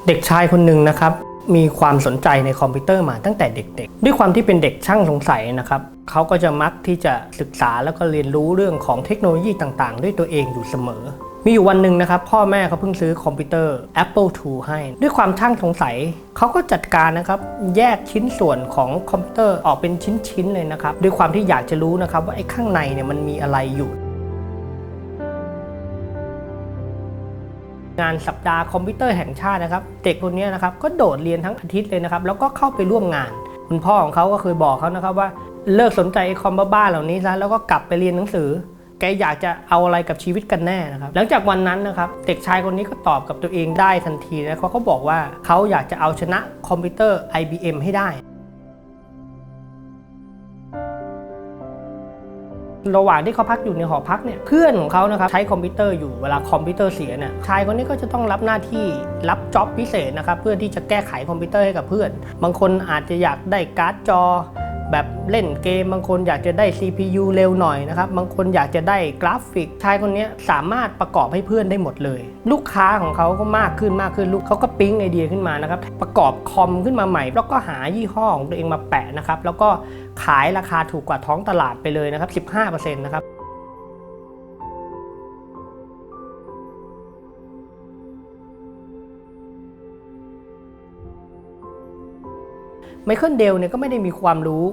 เด็กชายคนหนึ่งนะครับมีความสนใจในคอมพิวเตอร์มาตั้งแต่เด็กๆด้วยความที่เป็นเด็กช่างสงสัยนะครับเขาก็จะมักที่จะศึกษาแล้วก็เรียนรู้เรื่องของเทคโนโลยีต่างๆด้วยตัวเองอยู่เสมอมีอยู่วันหนึ่งนะครับพ่อแม่เขาเพิ่งซื้อคอมพิวเตอร์ Apple II ให้ด้วยความช่างสงสัยเขาก็จัดการนะครับแยกชิ้นส่วนของคอมพิวเตอร์ออกเป็นชิ้นๆเลยนะครับด้วยความที่อยากจะรู้นะครับว่าไอ้ข้างในเนี่ยมันมีอะไรอยู่งานสัปดาห์คอมพิวเตอร์แห่งชาตินะครับเด็กคนนี้นะครับก็โดดเรียนทั้งอาทิตย์เลยนะครับแล้วก็เข้าไปร่วมงานคุณพ่อของเขาก็เคยบอกเขานะครับว่าเลิกสนใจไอ้คอมบ้าๆเหล่านี้ซะแล้วก็กลับไปเรียนหนังสือแกอยากจะเอาอะไรกับชีวิตกันแน่นะครับหลังจากวันนั้นนะครับเด็กชายคนนี้ก็ตอบกับตัวเองได้ทันทีนะเขาก็บอกว่าเขาอยากจะเอาชนะคอมพิวเตอร์ IBM ให้ได้ระหว่างที่เขาพักอยู่ในหอพักเนี่ยเพื่อนของเขานะครับใช้คอมพิวเตอร์อยู่เวลาคอมพิวเตอร์เสียเนี่ยชายคนนี้ก็จะต้องรับหน้าที่รับจ็อบพิเศษนะครับเพื่อที่จะแก้ไขคอมพิวเตอร์ให้กับเพื่อนบางคนอาจจะอยากได้การ์ดจอแบบเล่นเกมบางคนอยากจะได้ CPU เร็วหน่อยนะครับบางคนอยากจะได้กราฟิกชายคนนี้สามารถประกอบให้เพื่อนได้หมดเลยลูกค้าของเขาก็มากขึ้นลูกเขาก็ปิ๊งไอเดียขึ้นมานะครับประกอบคอมขึ้นมาใหม่แล้วก็หายี่ห้อของตัวเองมาแปะนะครับแล้วก็ขายราคาถูกกว่าท้องตลาดไปเลยนะครับ 15% นะครับไมเคิลเดลเนี่ยก็ไม่ได้มีความรู้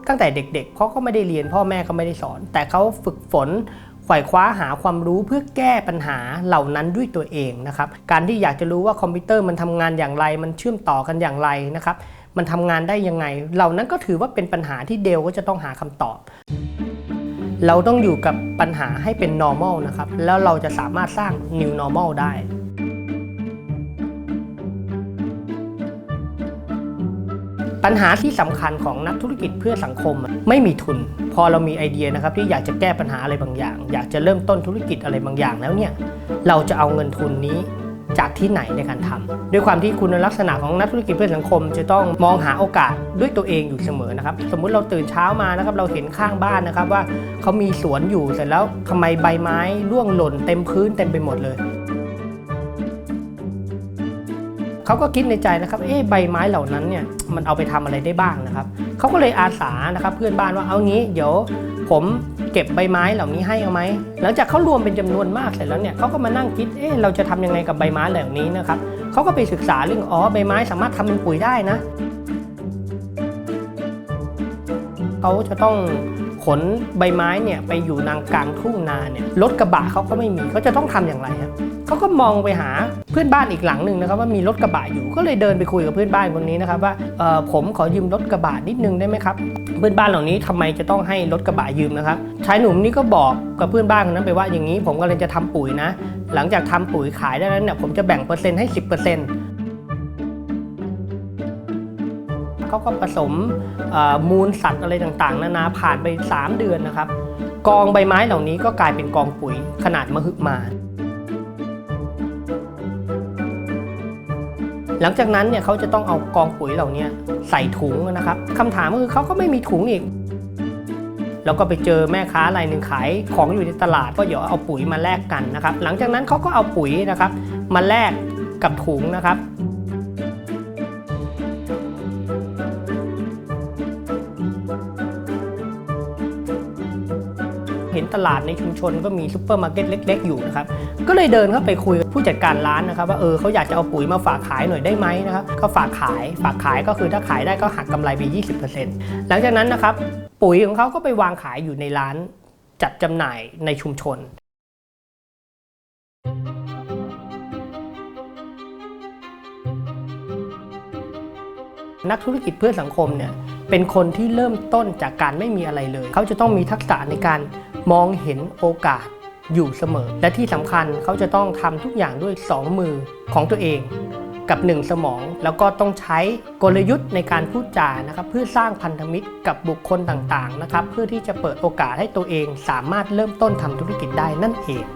ตั้งแต่เด็กๆเพราะก็ไม่ได้เรียนพ่อแม่ก็ไม่ได้สอนแต่เขาฝึกฝนไขว่คว้าหาความรู้เพื่อแก้ปัญหาเหล่านั้นด้วยตัวเองนะครับการที่อยากจะรู้ว่าคอมพิวเตอร์มันทำงานอย่างไรมันเชื่อมต่อกันอย่างไรนะครับมันทำงานได้ยังไงเหล่านั้นก็ถือว่าเป็นปัญหาที่เดลก็จะต้องหาคำตอบเราต้องอยู่กับปัญหาให้เป็น normal นะครับแล้วเราจะสามารถสร้าง new normal ได้ปัญหาที่สำคัญของนักธุรกิจเพื่อสังคมไม่มีทุนพอเรามีไอเดียนะครับที่อยากจะแก้ปัญหาอะไรบางอย่างอยากจะเริ่มต้นธุรกิจอะไรบางอย่างแล้วเนี่ยเราจะเอาเงินทุนนี้จากที่ไหนในการทำด้วยความที่คุณลักษณะของนักธุรกิจเพื่อสังคมจะต้องมองหาโอกาสด้วยตัวเองอยู่เสมอนะครับสมมุติเราตื่นเช้ามานะครับเราเห็นข้างบ้านนะครับว่าเขามีสวนอยู่เสร็จแล้วทำไมใบไม้ร่วงหล่นเต็มพื้นเต็มไปหมดเลยเขาก็คิดในใจนะครับใบไม้เหล่านั้นเนี่ยมันเอาไปทำอะไรได้บ้างนะครับเขาก็เลยอาสานะครับเพื่อนบ้านว่าเอางี้เดี๋ยวผมเก็บใบไม้เหล่านี้ให้เอาไหมหลังจากเขารวมเป็นจำนวนมากเสร็จแล้วเนี่ยเขาก็มานั่งคิดเราจะทำยังไงกับใบไม้เหล่านี้นะครับเขาก็ไปศึกษาเรื่องใบไม้สามารถทำเป็นปุ๋ยได้นะเขาจะต้องขนใบไม้เนี่ยไปอยู่กลางทุ่งนาเนี่ยรถกระบะเขาก็ไม่มีเขาจะต้องทำอย่างไรครับเขาก็มองไปหาเพื่อนบ้านอีกหลังหนึ่งนะครับว่ามีรถกระบะอยู่ก็เลยเดินไปคุยกับเพื่อนบ้านคนนี้นะครับว่าผมขอยืมรถกระบะนิดนึงได้ไหมครับเพื่อนบ้านเหล่านี้ทำไมจะต้องให้รถกระบะยืมนะครับชายหนุ่มนี่ก็บอกกับเพื่อนบ้านคนนั้นไปว่าอย่างนี้ผมกำลังจะทำปุ๋ยนะหลังจากทำปุ๋ยขายได้แล้วเนี่ยผมจะแบ่งเปอร์เซ็นต์ให้ 10%เขาก็ผสมมูลสัตว์อะไรต่างๆนานาผ่านไป3 เดือนนะครับกองใบไม้เหล่านี้ก็กลายเป็นกองปุ๋ยขนาดมหึมาหลังจากนั้นเนี่ยเขาจะต้องเอากองปุ๋ยเหล่านี้ใส่ถุงนะครับคำถามก็คือเขาก็ไม่มีถุงอีกแล้วก็ไปเจอแม่ค้ารายหนึ่งขายของอยู่ในตลาดก็เดี๋ยวเอาปุ๋ยมาแลกกันนะครับหลังจากนั้นเขาก็เอาปุ๋ยนะครับมาแลกกับถุงนะครับเห็นตลาดในชุมชนก็มีซุปเปอร์มาร์เก็ตเล็กๆอยู่นะครับก็เลยเดินเข้าไปคุยกับผู้จัดการร้านนะครับว่าเขาอยากจะเอาปุ๋ยมาฝากขายหน่อยได้ไหมนะครับก็ฝากขายก็คือถ้าขายได้ก็หักกำไรไป 20% หลังจากนั้นนะครับปุ๋ยของเขาก็ไปวางขายอยู่ในร้านจัดจำหน่ายในชุมชนนักธุรกิจเพื่อสังคมเนี่ยเป็นคนที่เริ่มต้นจากการไม่มีอะไรเลยเขาจะต้องมีทักษะในการมองเห็นโอกาสอยู่เสมอและที่สำคัญเขาจะต้องทำทุกอย่างด้วย2 มือของตัวเองกับ1 สมองแล้วก็ต้องใช้กลยุทธ์ในการพูดจานะครับเพื่อสร้างพันธมิตรกับบุคคลต่างๆนะครับเพื่อที่จะเปิดโอกาสให้ตัวเองสามารถเริ่มต้นทำธุรกิจได้นั่นเอง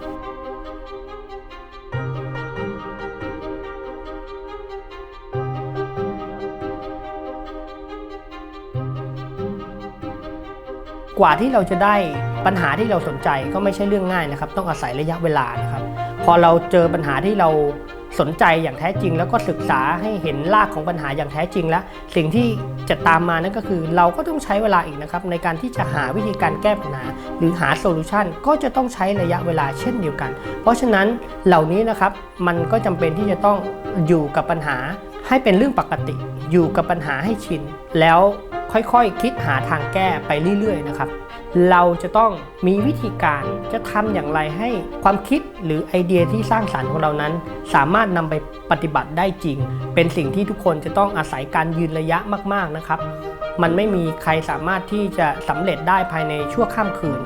กว่าที่เราจะได้ปัญหาที่เราสนใจก็ไม่ใช่เรื่องง่ายนะครับต้องอาศัยระยะเวลานะครับพอเราเจอปัญหาที่เรา สนใจอย่างแท้จริงแล้วก็ศึกษาให้เห็นรากของปัญหาอย่างแท้จริงแล้วสิ่งที่จะตามมานั่นก็คือเราก็ต้องใช้เวลาอีกนะครับในการที่จะหาวิธีการแก้ปัญหาหรือหาโซลูชันก็จะต้องใช้ระยะเวลาเช่นเดียวกันเพราะฉะนั้นเหล่านี้นะครับมันก็จำเป็นที่จะต้องอยู่กับปัญหาให้เป็นเรื่องปกติอยู่กับปัญหาให้ชินแล้วค่อยๆคิดหาทางแก้ไปเรื่อยๆนะครับเราจะต้องมีวิธีการจะทำอย่างไรให้ความคิดหรือไอเดียที่สร้างสรรค์ของเรานั้นสามารถนำไปปฏิบัติได้จริงเป็นสิ่งที่ทุกคนจะต้องอาศัยการยืนระยะมากๆนะครับมันไม่มีใครสามารถที่จะสำเร็จได้ภายในชั่วข้ามคืน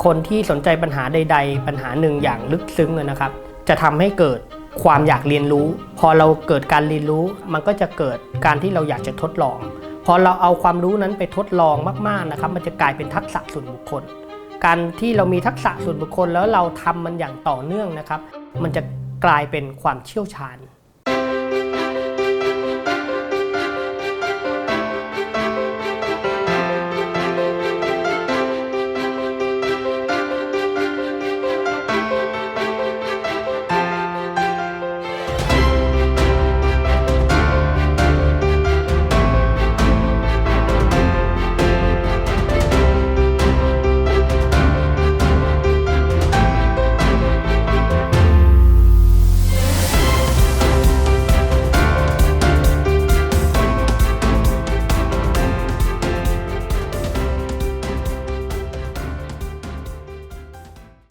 คนที่สนใจปัญหาใดๆปัญหาหนึ่งอย่างลึกซึ้งนะครับจะทำให้เกิดความอยากเรียนรู้พอเราเกิดการเรียนรู้มันก็จะเกิดการที่เราอยากจะทดลองพอเราเอาความรู้นั้นไปทดลองมากๆนะครับมันจะกลายเป็นทักษะส่วนบุคคลการที่เรามีทักษะส่วนบุคคลแล้วเราทำมันอย่างต่อเนื่องนะครับมันจะกลายเป็นความเชี่ยวชาญ